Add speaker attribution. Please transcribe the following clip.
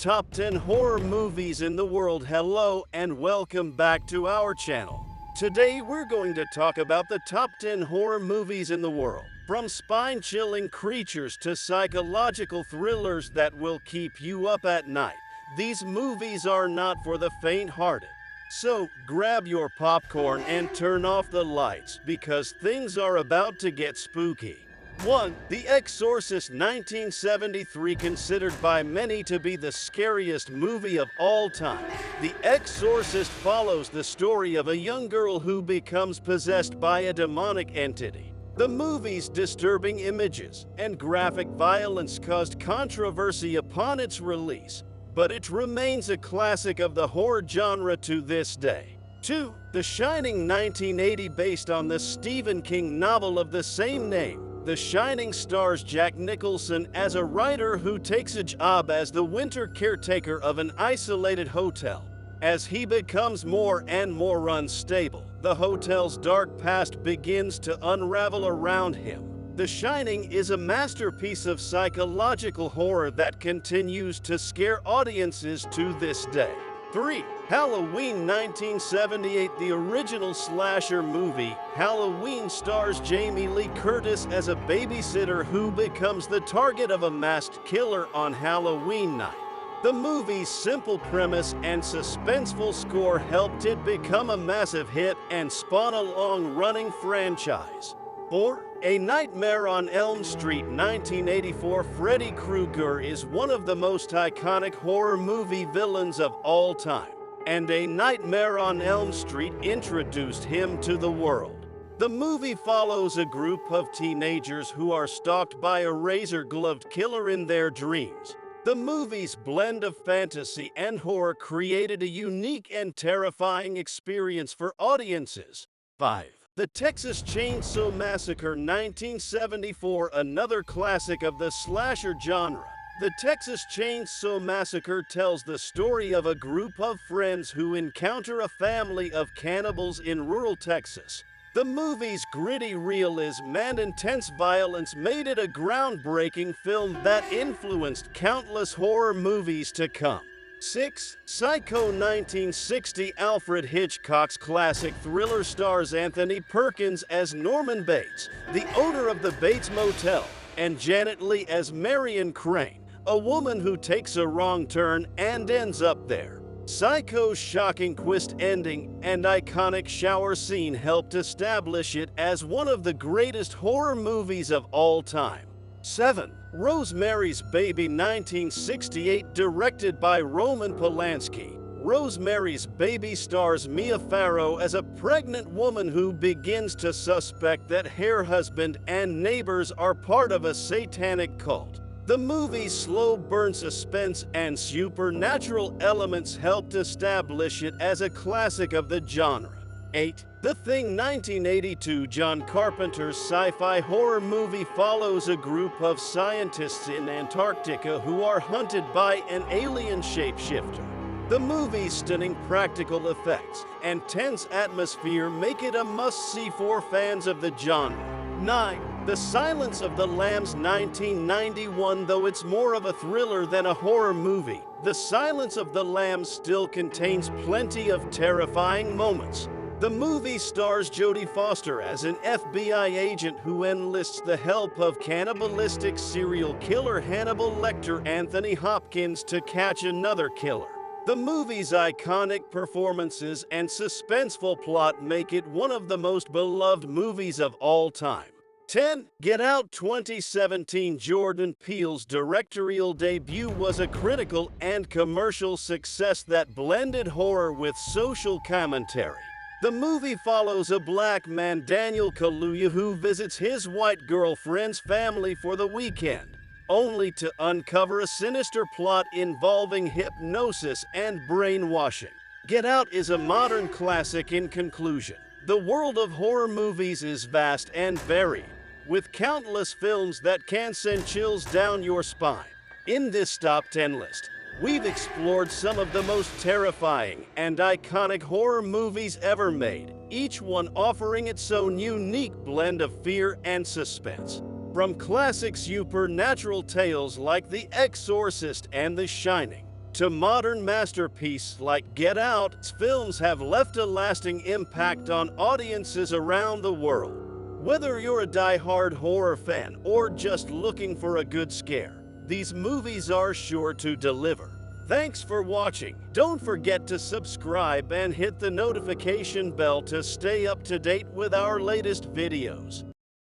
Speaker 1: Top 10 horror movies in the world. Hello and welcome back to our channel. Today we're going to talk about the top 10 horror movies in the world. From spine-chilling creatures to psychological thrillers that will keep you up at night. These movies are not for the faint-hearted. So, grab your popcorn and turn off the lights because things are about to get spooky. 1. The Exorcist, 1973, considered by many to be the scariest movie of all time. The Exorcist follows the story of a young girl who becomes possessed by a demonic entity. The movie's disturbing images and graphic violence caused controversy upon its release, but it remains a classic of the horror genre to this day. 2. The Shining, 1980, based on the Stephen King novel of the same name. The Shining stars Jack Nicholson as a writer who takes a job as the winter caretaker of an isolated hotel. As he becomes more and more unstable, the hotel's dark past begins to unravel around him. The Shining is a masterpiece of psychological horror that continues to scare audiences to this day. 3. Halloween, 1978, the original slasher movie. Halloween stars Jamie Lee Curtis as a babysitter who becomes the target of a masked killer on Halloween night. The movie's simple premise and suspenseful score helped it become a massive hit and spawn a long-running franchise. 4. A Nightmare on Elm Street, 1984. Freddy Krueger is one of the most iconic horror movie villains of all time, and A Nightmare on Elm Street introduced him to the world. The movie follows a group of teenagers who are stalked by a razor-gloved killer in their dreams. The movie's blend of fantasy and horror created a unique and terrifying experience for audiences. 5. The Texas Chainsaw Massacre, 1974, another classic of the slasher genre. The Texas Chainsaw Massacre tells the story of a group of friends who encounter a family of cannibals in rural Texas. The movie's gritty realism and intense violence made it a groundbreaking film that influenced countless horror movies to come. 6. Psycho, 1960, Alfred Hitchcock's classic thriller stars Anthony Perkins as Norman Bates, the owner of the Bates Motel, and Janet Leigh as Marion Crane, a woman who takes a wrong turn and ends up there. Psycho's shocking twist ending and iconic shower scene helped establish it as one of the greatest horror movies of all time. 7. Rosemary's Baby, 1968, directed by Roman Polanski. Rosemary's Baby stars Mia Farrow as a pregnant woman who begins to suspect that her husband and neighbors are part of a satanic cult. The movie's slow burn suspense and supernatural elements helped establish it as a classic of the genre. 8. The Thing, 1982, John Carpenter's sci-fi horror movie follows a group of scientists in Antarctica who are hunted by an alien shapeshifter. The movie's stunning practical effects and tense atmosphere make it a must-see for fans of the genre. 9. The Silence of the Lambs, 1991. Though it's more of a thriller than a horror movie, The Silence of the Lambs still contains plenty of terrifying moments. The movie stars Jodie Foster as an FBI agent who enlists the help of cannibalistic serial killer Hannibal Lecter Anthony Hopkins to catch another killer. The movie's iconic performances and suspenseful plot make it one of the most beloved movies of all time. 10. Get Out, 2017. Jordan Peele's directorial debut was a critical and commercial success that blended horror with social commentary. The movie follows a black man, Daniel Kaluuya, who visits his white girlfriend's family for the weekend, only to uncover a sinister plot involving hypnosis and brainwashing. Get Out is a modern classic. In conclusion, the world of horror movies is vast and varied, with countless films that can send chills down your spine. In this top 10 list, we've explored some of the most terrifying and iconic horror movies ever made, each one offering its own unique blend of fear and suspense. From classic supernatural tales like The Exorcist and The Shining, to modern masterpieces like Get Out, films have left a lasting impact on audiences around the world. Whether you're a die-hard horror fan or just looking for a good scare, these movies are sure to deliver. Thanks for watching. Don't forget to subscribe and hit the notification bell to stay up to date with our latest videos.